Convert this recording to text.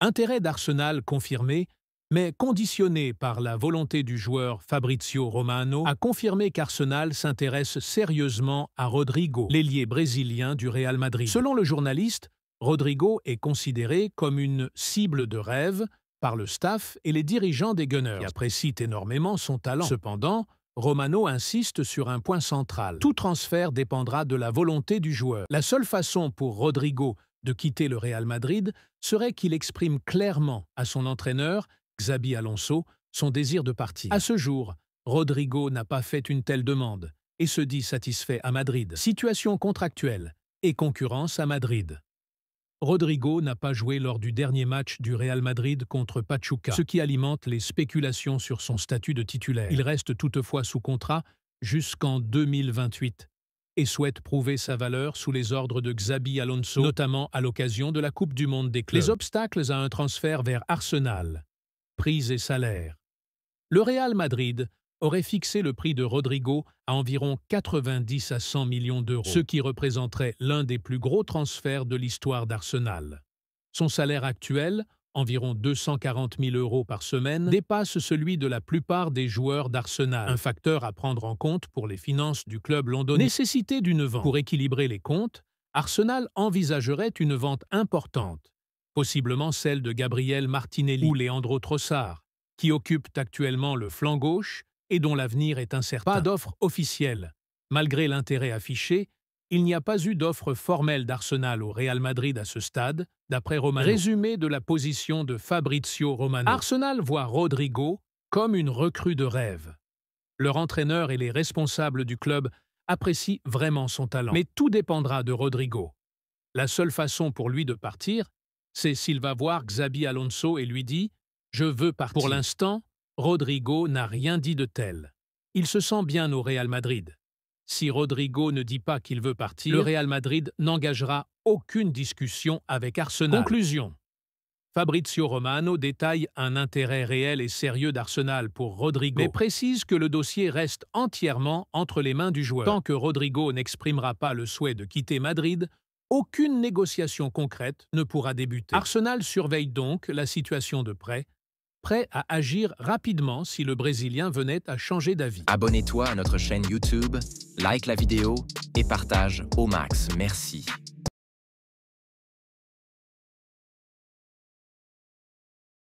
Intérêt d'Arsenal confirmé, mais conditionné par la volonté du joueur Fabrizio Romano a confirmé qu'Arsenal s'intéresse sérieusement à Rodrigo, l'ailier brésilien du Real Madrid. Selon le journaliste, Rodrigo est considéré comme une cible de rêve par le staff et les dirigeants des Gunners, qui apprécient énormément son talent. Cependant, Romano insiste sur un point central. Tout transfert dépendra de la volonté du joueur. La seule façon pour Rodrigo de quitter le Real Madrid serait qu'il exprime clairement à son entraîneur, Xabi Alonso, son désir de partir. À ce jour, Rodrigo n'a pas fait une telle demande et se dit satisfait à Madrid. Situation contractuelle et concurrence à Madrid. Rodrigo n'a pas joué lors du dernier match du Real Madrid contre Pachuca, ce qui alimente les spéculations sur son statut de titulaire. Il reste toutefois sous contrat jusqu'en 2028 et souhaite prouver sa valeur sous les ordres de Xabi Alonso, notamment à l'occasion de la Coupe du Monde des clubs. Les obstacles à un transfert vers Arsenal. Prix et salaire. Le Real Madrid aurait fixé le prix de Rodrigo à environ 90 à 100 millions d'euros, ce qui représenterait l'un des plus gros transferts de l'histoire d'Arsenal. Son salaire actuel, environ 240 000 euros par semaine, dépasse celui de la plupart des joueurs d'Arsenal, un facteur à prendre en compte pour les finances du club londonien. Nécessité d'une vente. Pour équilibrer les comptes, Arsenal envisagerait une vente importante, possiblement celle de Gabriel Martinelli ou Leandro Trossard, qui occupent actuellement le flanc gauche et dont l'avenir est incertain. Pas d'offre officielle. Malgré l'intérêt affiché, il n'y a pas eu d'offre formelle d'Arsenal au Real Madrid à ce stade, d'après Romano. Résumé de la position de Fabrizio Romano. Arsenal voit Rodrigo comme une recrue de rêve. Leur entraîneur et les responsables du club apprécient vraiment son talent. Mais tout dépendra de Rodrigo. La seule façon pour lui de partir, c'est s'il va voir Xabi Alonso et lui dit « Je veux partir ». Pour l'instant, Rodrigo n'a rien dit de tel. Il se sent bien au Real Madrid. Si Rodrigo ne dit pas qu'il veut partir, le Real Madrid n'engagera aucune discussion avec Arsenal. Conclusion. Fabrizio Romano détaille un intérêt réel et sérieux d'Arsenal pour Rodrigo, mais précise que le dossier reste entièrement entre les mains du joueur. Tant que Rodrigo n'exprimera pas le souhait de quitter Madrid, aucune négociation concrète ne pourra débuter. Arsenal surveille donc la situation de près à agir rapidement si le Brésilien venait à changer d'avis. Abonne-toi à notre chaîne YouTube, like la vidéo et partage au max. Merci.